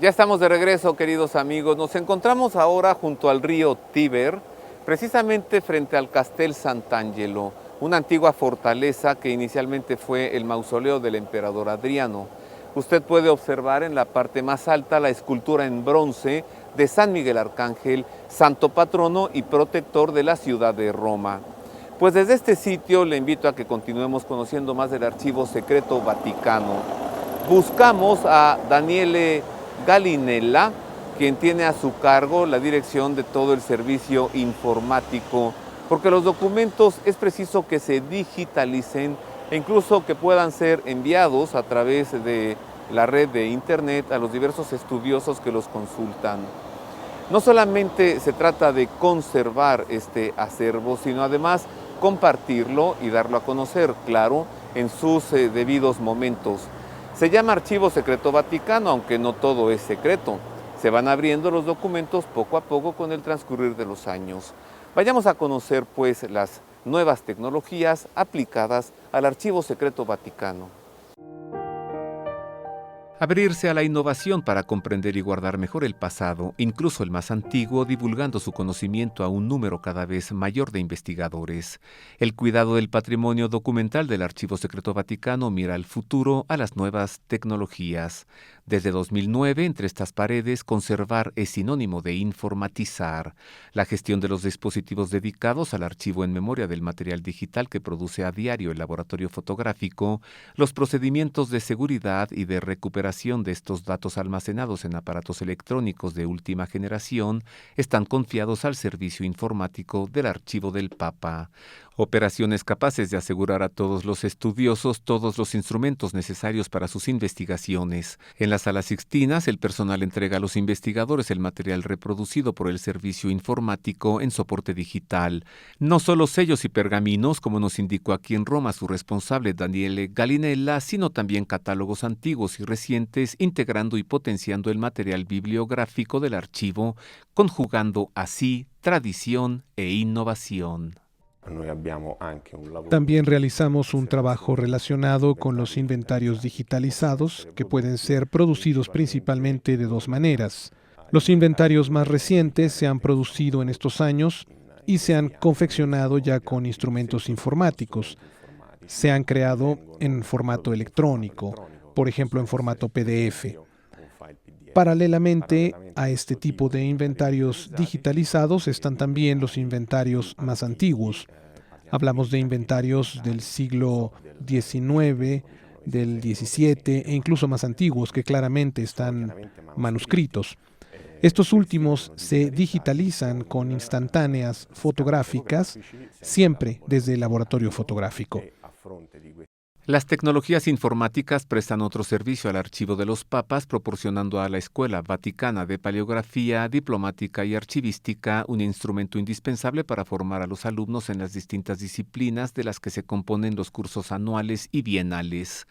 Ya estamos de regreso, queridos amigos. Nos encontramos ahora junto al río Tíber, precisamente frente al Castel Sant'Angelo, una antigua fortaleza que inicialmente fue el mausoleo del emperador Adriano. Usted puede observar en la parte más alta la escultura en bronce de San Miguel Arcángel, santo patrono y protector de la ciudad de Roma. Pues desde este sitio le invito a que continuemos conociendo más del Archivo Secreto Vaticano. Buscamos a Daniele Gallinella, quien tiene a su cargo la dirección de todo el servicio informático, porque los documentos es preciso que se digitalicen e incluso que puedan ser enviados a través de la red de internet a los diversos estudiosos que los consultan. No solamente se trata de conservar este acervo, sino además compartirlo y darlo a conocer, claro, en sus debidos momentos. Se llama Archivo Secreto Vaticano, aunque no todo es secreto. Se van abriendo los documentos poco a poco con el transcurrir de los años. Vayamos a conocer, pues, las nuevas tecnologías aplicadas al Archivo Secreto Vaticano. Abrirse a la innovación para comprender y guardar mejor el pasado, incluso el más antiguo, divulgando su conocimiento a un número cada vez mayor de investigadores. El cuidado del patrimonio documental del Archivo Secreto Vaticano mira al futuro, a las nuevas tecnologías. Desde 2009, entre estas paredes, conservar es sinónimo de informatizar. La gestión de los dispositivos dedicados al archivo en memoria del material digital que produce a diario el laboratorio fotográfico, los procedimientos de seguridad y de recuperación de estos datos almacenados en aparatos electrónicos de última generación están confiados al servicio informático del Archivo del Papa. Operaciones capaces de asegurar a todos los estudiosos todos los instrumentos necesarios para sus investigaciones. En las salas Sixtinas, el personal entrega a los investigadores el material reproducido por el servicio informático en soporte digital. No solo sellos y pergaminos, como nos indicó aquí en Roma su responsable Daniele Gallinella, sino también catálogos antiguos y recientes, integrando y potenciando el material bibliográfico del archivo, conjugando así tradición e innovación. También realizamos un trabajo relacionado con los inventarios digitalizados, que pueden ser producidos principalmente de dos maneras. Los inventarios más recientes se han producido en estos años y se han confeccionado ya con instrumentos informáticos. Se han creado en formato electrónico, por ejemplo en formato PDF. Paralelamente a este tipo de inventarios digitalizados están también los inventarios más antiguos. Hablamos de inventarios del siglo XIX, del XVII e incluso más antiguos que claramente están manuscritos. Estos últimos se digitalizan con instantáneas fotográficas, siempre desde el laboratorio fotográfico. Las tecnologías informáticas prestan otro servicio al Archivo de los Papas, proporcionando a la Escuela Vaticana de Paleografía, Diplomática y Archivística un instrumento indispensable para formar a los alumnos en las distintas disciplinas de las que se componen los cursos anuales y bienales.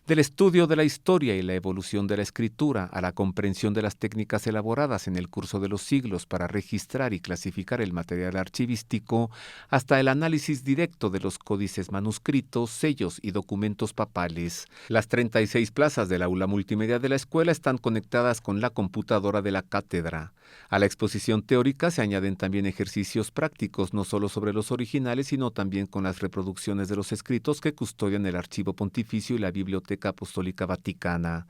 Del estudio de la historia y la evolución de la escritura a la comprensión de las técnicas elaboradas en el curso de los siglos para registrar y clasificar el material archivístico, hasta el análisis directo de los códices manuscritos, sellos y documentos papales. Las 36 plazas del aula multimedia de la escuela están conectadas con la computadora de la cátedra. A la exposición teórica se añaden también ejercicios prácticos, no solo sobre los originales, sino también con las reproducciones de los escritos que custodian el Archivo Pontificio y la Biblioteca Apostólica Vaticana.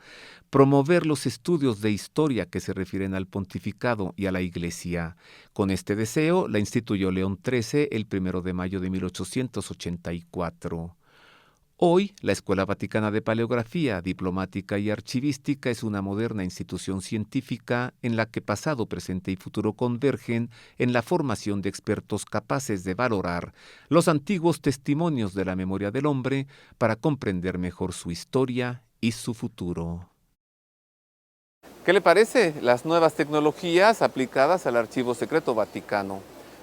Promover los estudios de historia que se refieren al pontificado y a la Iglesia. Con este deseo, la instituyó León XIII el 1 de mayo de 1884. Hoy, la Escuela Vaticana de Paleografía, Diplomática y Archivística es una moderna institución científica en la que pasado, presente y futuro convergen en la formación de expertos capaces de valorar los antiguos testimonios de la memoria del hombre para comprender mejor su historia y su futuro. ¿Qué le parece las nuevas tecnologías aplicadas al Archivo Secreto Vaticano?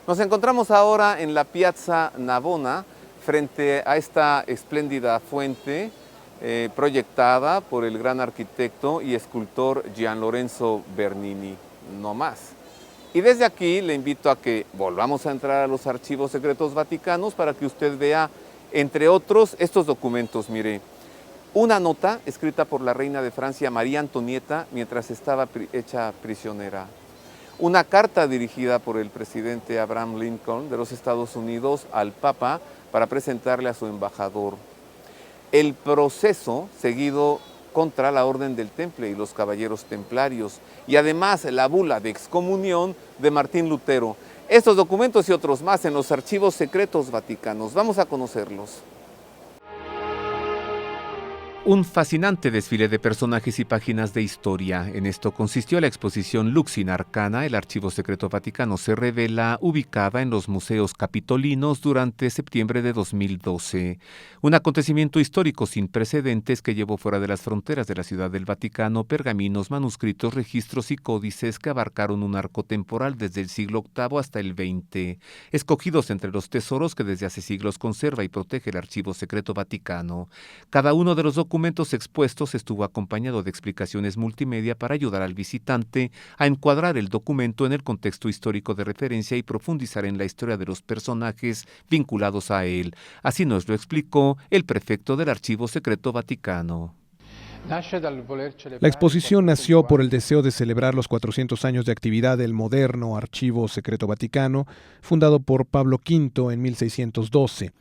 Nos encontramos ahora en la Piazza Navona, frente a esta espléndida fuente proyectada por el gran arquitecto y escultor Gian Lorenzo Bernini, no más. Y desde aquí le invito a que volvamos a entrar a los archivos secretos vaticanos para que usted vea, entre otros, estos documentos. Mire, una nota escrita por la reina de Francia María Antonieta mientras estaba hecha prisionera, una carta dirigida por el presidente Abraham Lincoln de los Estados Unidos al Papa para presentarle a su embajador, el proceso seguido contra la Orden del Temple y los Caballeros Templarios, y además la bula de excomunión de Martín Lutero. Estos documentos y otros más en los archivos secretos vaticanos. Vamos a conocerlos. Un fascinante desfile de personajes y páginas de historia. En esto consistió la exposición Lux in Arcana. El Archivo Secreto Vaticano se revela, ubicada en los Museos Capitolinos durante septiembre de 2012. Un acontecimiento histórico sin precedentes que llevó fuera de las fronteras de la Ciudad del Vaticano pergaminos, manuscritos, registros y códices que abarcaron un arco temporal desde el siglo VIII hasta el XX, escogidos entre los tesoros que desde hace siglos conserva y protege el Archivo Secreto Vaticano. Cada uno de los documentos expuestos estuvo acompañado de explicaciones multimedia para ayudar al visitante a encuadrar el documento en el contexto histórico de referencia y profundizar en la historia de los personajes vinculados a él. Así nos lo explicó el prefecto del Archivo Secreto Vaticano. La exposición nació por el deseo de celebrar los 400 años de actividad del moderno Archivo Secreto Vaticano, fundado por Pablo V en 1612.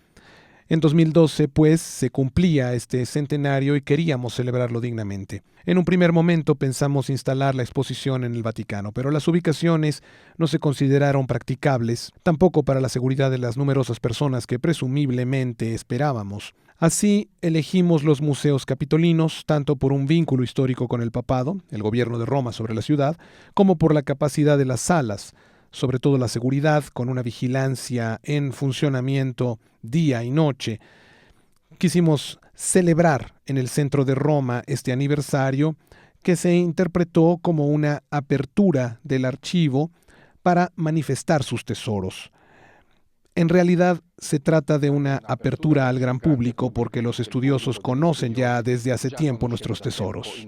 En 2012, pues, se cumplía este centenario y queríamos celebrarlo dignamente. En un primer momento pensamos instalar la exposición en el Vaticano, pero las ubicaciones no se consideraron practicables, tampoco para la seguridad de las numerosas personas que presumiblemente esperábamos. Así, elegimos los museos capitolinos, tanto por un vínculo histórico con el papado, el gobierno de Roma sobre la ciudad, como por la capacidad de las salas, sobre todo la seguridad, con una vigilancia en funcionamiento día y noche. Quisimos celebrar en el centro de Roma este aniversario que se interpretó como una apertura del archivo para manifestar sus tesoros. En realidad se trata de una apertura al gran público porque los estudiosos conocen ya desde hace tiempo nuestros tesoros.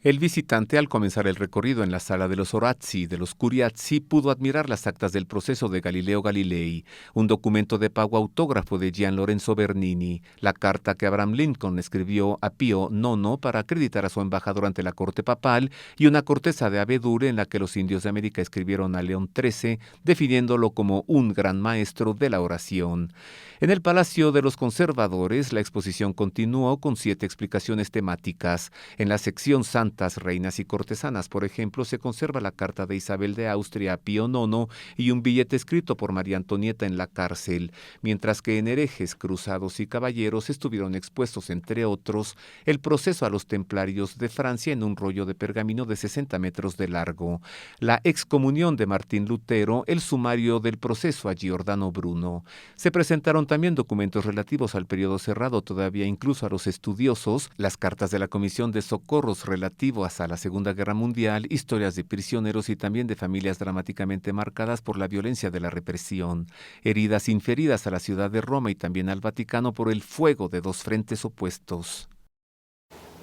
El visitante, al comenzar el recorrido en la sala de los Orazzi de los Curiazzi, pudo admirar las actas del proceso de Galileo Galilei, un documento de pago autógrafo de Gian Lorenzo Bernini, la carta que Abraham Lincoln escribió a Pío IX para acreditar a su embajador ante la corte papal y una corteza de abedul en la que los indios de América escribieron a León XIII, definiéndolo como un gran maestro de la oración. En el Palacio de los Conservadores, la exposición continuó con 7 explicaciones temáticas. En la sección Santas, Reinas y Cortesanas, por ejemplo, se conserva la carta de Isabel de Austria a Pío IX y un billete escrito por María Antonieta en la cárcel, mientras que en Herejes, Cruzados y Caballeros estuvieron expuestos, entre otros, el proceso a los templarios de Francia en un rollo de pergamino de 60 metros de largo, la excomunión de Martín Lutero, el sumario del proceso a Giordano Bruno. Se presentaron también documentos relativos al periodo cerrado, todavía incluso a los estudiosos, las cartas de la Comisión de Socorros relativas a la Segunda Guerra Mundial, historias de prisioneros y también de familias dramáticamente marcadas por la violencia de la represión, heridas inferidas a la ciudad de Roma y también al Vaticano por el fuego de 2 frentes opuestos.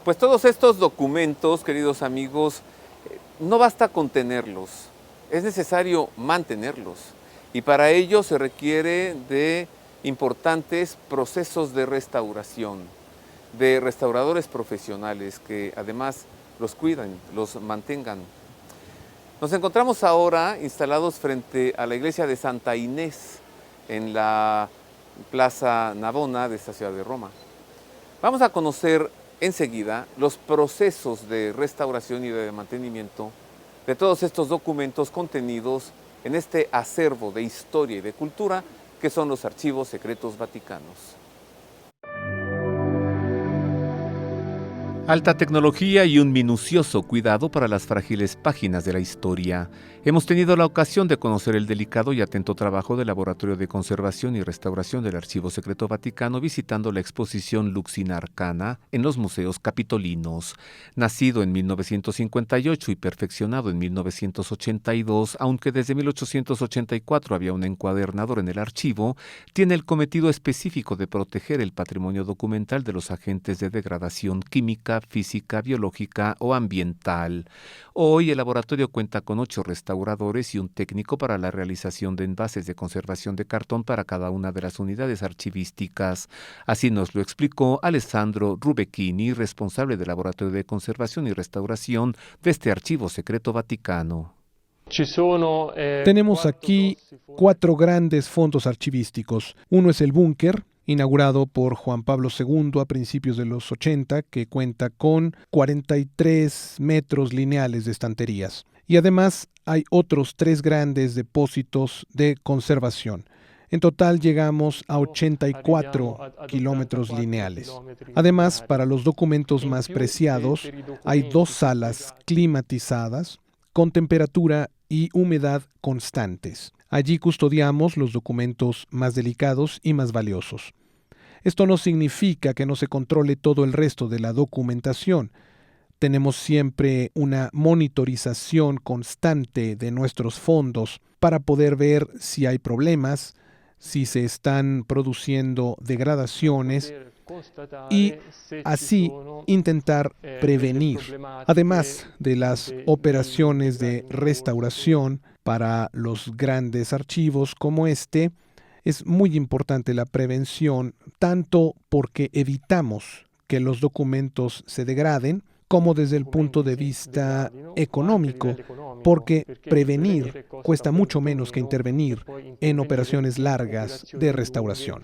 Pues todos estos documentos, queridos amigos, no basta con tenerlos, es necesario mantenerlos, y para ello se requiere de importantes procesos de restauración, de restauradores profesionales que además los cuidan, los mantengan. Nos encontramos ahora instalados frente a la iglesia de Santa Inés en la Plaza Navona de esta ciudad de Roma. Vamos a conocer enseguida los procesos de restauración y de mantenimiento de todos estos documentos contenidos en este acervo de historia y de cultura que son los archivos secretos vaticanos. Alta tecnología y un minucioso cuidado para las frágiles páginas de la historia. Hemos tenido la ocasión de conocer el delicado y atento trabajo del Laboratorio de Conservación y Restauración del Archivo Secreto Vaticano visitando la exposición Lux in Arcana en los Museos Capitolinos. Nacido en 1958 y perfeccionado en 1982, aunque desde 1884 había un encuadernador en el archivo, tiene el cometido específico de proteger el patrimonio documental de los agentes de degradación química, química, física, biológica o ambiental. Hoy el laboratorio cuenta con 8 restauradores y un técnico para la realización de envases de conservación de cartón para cada una de las unidades archivísticas. Así nos lo explicó Alessandro Rubecchini, responsable del Laboratorio de Conservación y Restauración de este Archivo Secreto Vaticano. Tenemos aquí 4 grandes fondos archivísticos. Uno es el búnker, inaugurado por Juan Pablo II a principios de los 80, que cuenta con 43 metros lineales de estanterías. Y además hay otros 3 grandes depósitos de conservación. En total llegamos a 84 kilómetros lineales. Además, para los documentos más preciados, hay 2 salas climatizadas con temperatura y humedad constantes. Allí custodiamos los documentos más delicados y más valiosos. Esto no significa que no se controle todo el resto de la documentación. Tenemos siempre una monitorización constante de nuestros fondos para poder ver si hay problemas, si se están produciendo degradaciones y así intentar prevenir. Además de las operaciones de restauración para los grandes archivos como este, es muy importante la prevención, tanto porque evitamos que los documentos se degraden, como desde el punto de vista económico, porque prevenir cuesta mucho menos que intervenir en operaciones largas de restauración.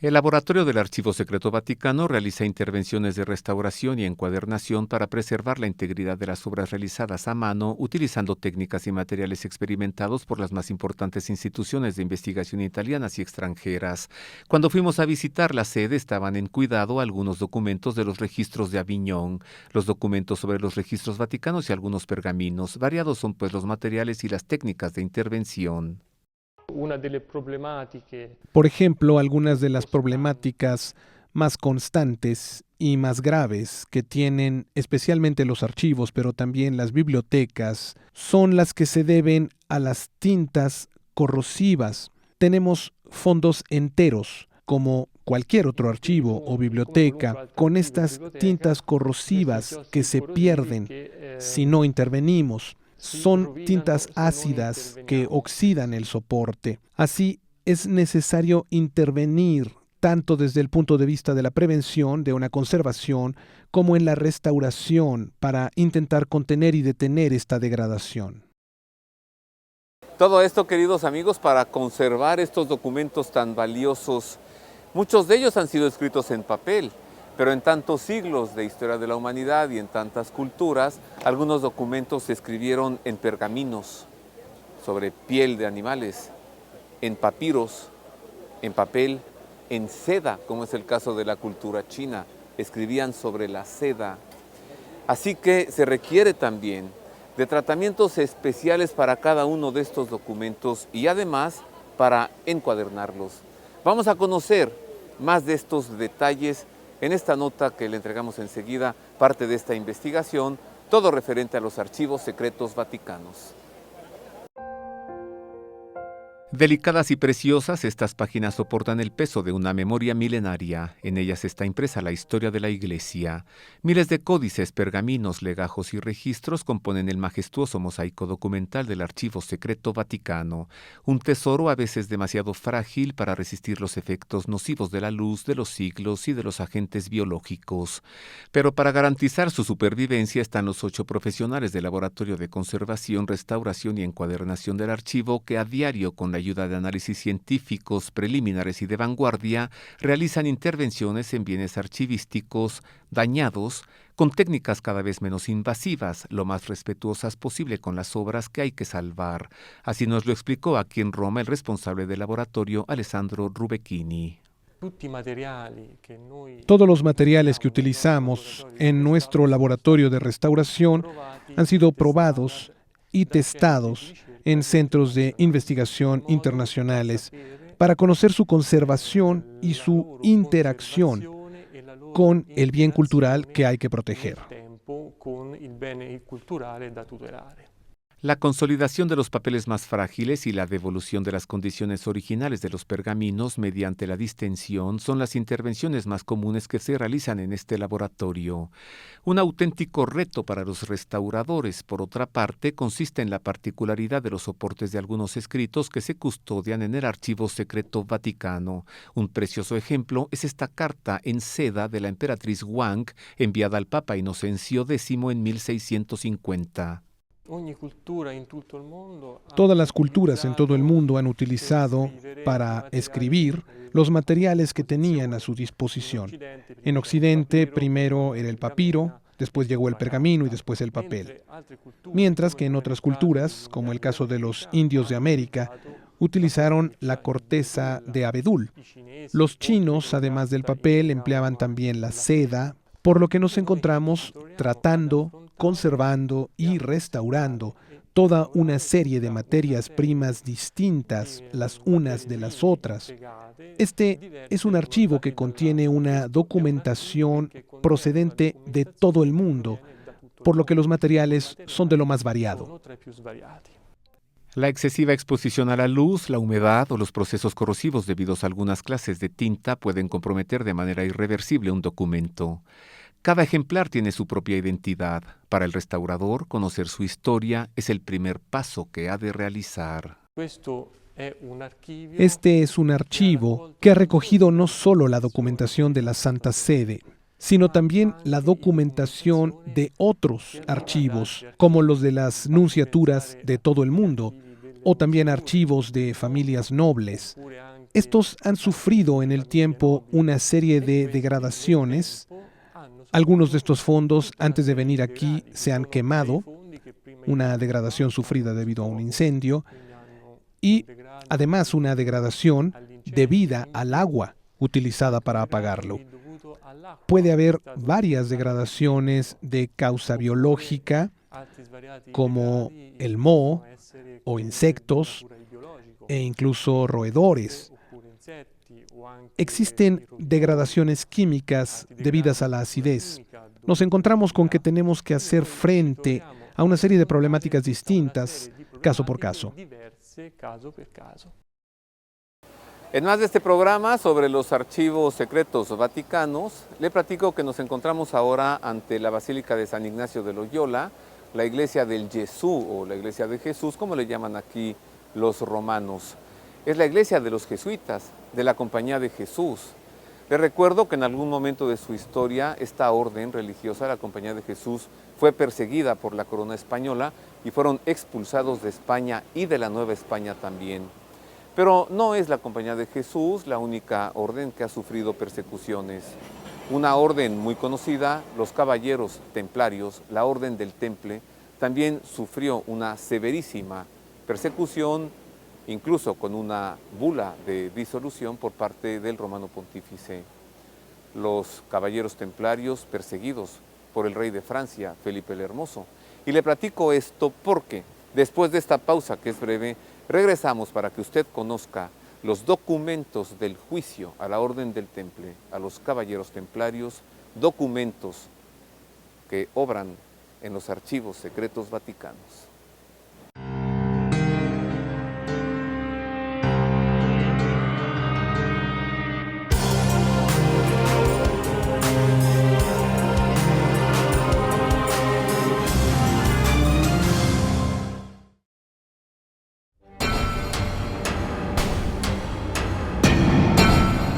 El Laboratorio del Archivo Secreto Vaticano realiza intervenciones de restauración y encuadernación para preservar la integridad de las obras realizadas a mano, utilizando técnicas y materiales experimentados por las más importantes instituciones de investigación italianas y extranjeras. Cuando fuimos a visitar la sede, estaban en cuidado algunos documentos de los registros de Aviñón, los documentos sobre los registros vaticanos y algunos pergaminos. Variados son pues los materiales y las técnicas de intervención. Por ejemplo, algunas de las problemáticas más constantes y más graves que tienen especialmente los archivos, pero también las bibliotecas, son las que se deben a las tintas corrosivas. Tenemos fondos enteros, como cualquier otro archivo o biblioteca, con estas tintas corrosivas que se pierden si no intervenimos. Son tintas ácidas que oxidan el soporte. Así es necesario intervenir tanto desde el punto de vista de la prevención, de una conservación, como en la restauración para intentar contener y detener esta degradación. Todo esto, queridos amigos, para conservar estos documentos tan valiosos. Muchos de ellos han sido escritos en papel, pero en tantos siglos de historia de la humanidad y en tantas culturas, algunos documentos se escribieron en pergaminos, sobre piel de animales, en papiros, en papel, en seda, como es el caso de la cultura china. Escribían sobre la seda. Así que se requiere también de tratamientos especiales para cada uno de estos documentos y además para encuadernarlos. Vamos a conocer más de estos detalles en esta nota que le entregamos enseguida, parte de esta investigación, todo referente a los archivos secretos vaticanos. Delicadas y preciosas, estas páginas soportan el peso de una memoria milenaria. En ellas está impresa la historia de la Iglesia. Miles de códices, pergaminos, legajos y registros componen el majestuoso mosaico documental del Archivo Secreto Vaticano. Un tesoro a veces demasiado frágil para resistir los efectos nocivos de la luz, de los siglos y de los agentes biológicos. Pero para garantizar su supervivencia están los 8 profesionales del Laboratorio de Conservación, Restauración y Encuadernación del Archivo que a diario, con la ayuda de análisis científicos, preliminares y de vanguardia, realizan intervenciones en bienes archivísticos dañados con técnicas cada vez menos invasivas, lo más respetuosas posible con las obras que hay que salvar. Así nos lo explicó aquí en Roma el responsable del laboratorio, Alessandro Rubecchini. Todos los materiales que utilizamos en nuestro laboratorio de restauración han sido probados y testados en centros de investigación internacionales para conocer su conservación y su interacción con el bien cultural que hay que proteger. La consolidación de los papeles más frágiles y la devolución de las condiciones originales de los pergaminos mediante la distensión son las intervenciones más comunes que se realizan en este laboratorio. Un auténtico reto para los restauradores, por otra parte, consiste en la particularidad de los soportes de algunos escritos que se custodian en el Archivo Secreto Vaticano. Un precioso ejemplo es esta carta en seda de la emperatriz Wang enviada al Papa Inocencio X en 1650. Todas las culturas en todo el mundo han utilizado para escribir los materiales que tenían a su disposición. En Occidente primero era el papiro, después llegó el pergamino y después el papel. Mientras que en otras culturas, como el caso de los indios de América, utilizaron la corteza de abedul. Los chinos, además del papel, empleaban también la seda, por lo que nos encontramos tratando, conservando y restaurando toda una serie de materias primas distintas las unas de las otras. Este es un archivo que contiene una documentación procedente de todo el mundo, por lo que los materiales son de lo más variado. La excesiva exposición a la luz, la humedad o los procesos corrosivos debidos a algunas clases de tinta pueden comprometer de manera irreversible un documento. Cada ejemplar tiene su propia identidad. Para el restaurador, conocer su historia es el primer paso que ha de realizar. Este es un archivo que ha recogido no solo la documentación de la Santa Sede, sino también la documentación de otros archivos, como los de las nunciaturas de todo el mundo, o también archivos de familias nobles. Estos han sufrido en el tiempo una serie de degradaciones. Algunos de estos fondos, antes de venir aquí, se han quemado, una degradación sufrida debido a un incendio, y además una degradación debida al agua utilizada para apagarlo. Puede haber varias degradaciones de causa biológica, como el moho o insectos, e incluso roedores. Existen degradaciones químicas debidas a la acidez. Nos encontramos con que tenemos que hacer frente a una serie de problemáticas distintas, caso por caso. En más de este programa sobre los archivos secretos vaticanos, le platico que nos encontramos ahora ante la Basílica de San Ignacio de Loyola, la iglesia del Jesús o la iglesia de Jesús, como le llaman aquí los romanos. Es la iglesia de los jesuitas, de la Compañía de Jesús. Les recuerdo que en algún momento de su historia esta orden religiosa, la Compañía de Jesús, fue perseguida por la corona española y fueron expulsados de España y de la Nueva España también. Pero no es la Compañía de Jesús la única orden que ha sufrido persecuciones. Una orden muy conocida, los Caballeros Templarios, la Orden del Temple, también sufrió una severísima persecución, incluso con una bula de disolución por parte del Romano Pontífice. Los Caballeros Templarios perseguidos por el rey de Francia, Felipe el Hermoso. Y le platico esto porque después de esta pausa, que es breve, regresamos para que usted conozca los documentos del juicio a la Orden del Temple, a los Caballeros Templarios, documentos que obran en los archivos secretos vaticanos.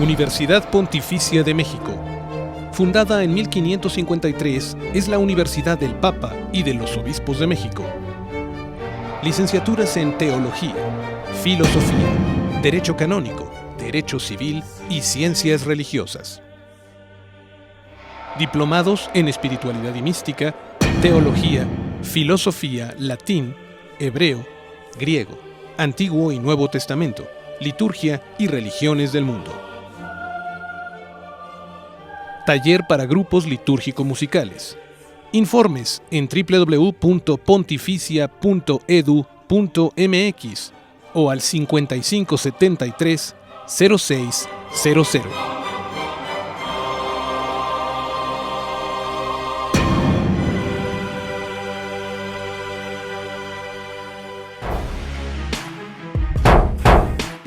Universidad Pontificia de México. Fundada en 1553, es la Universidad del Papa y de los Obispos de México. Licenciaturas en Teología, Filosofía, Derecho Canónico, Derecho Civil y Ciencias Religiosas. Diplomados en Espiritualidad y Mística, Teología, Filosofía, Latín, Hebreo, Griego, Antiguo y Nuevo Testamento, Liturgia y Religiones del Mundo. Taller para grupos litúrgico-musicales. Informes en www.pontificia.edu.mx o al 5573 0600.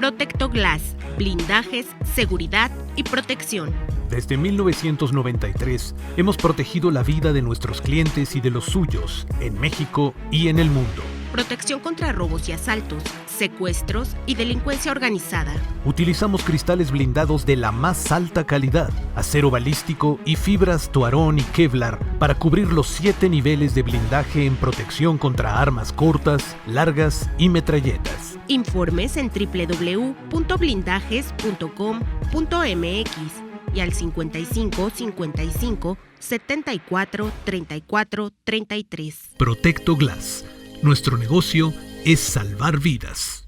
Protecto Glass, blindajes, seguridad y protección. Desde 1993 hemos protegido la vida de nuestros clientes y de los suyos en México y en el mundo. Protección contra robos y asaltos, secuestros y delincuencia organizada. Utilizamos cristales blindados de la más alta calidad, acero balístico y fibras Tuarón y Kevlar para cubrir los 7 niveles de blindaje en protección contra armas cortas, largas y metralletas. Informes en www.blindajes.com.mx y al 55 55 74 34 33. Protecto Glass. Nuestro negocio es salvar vidas.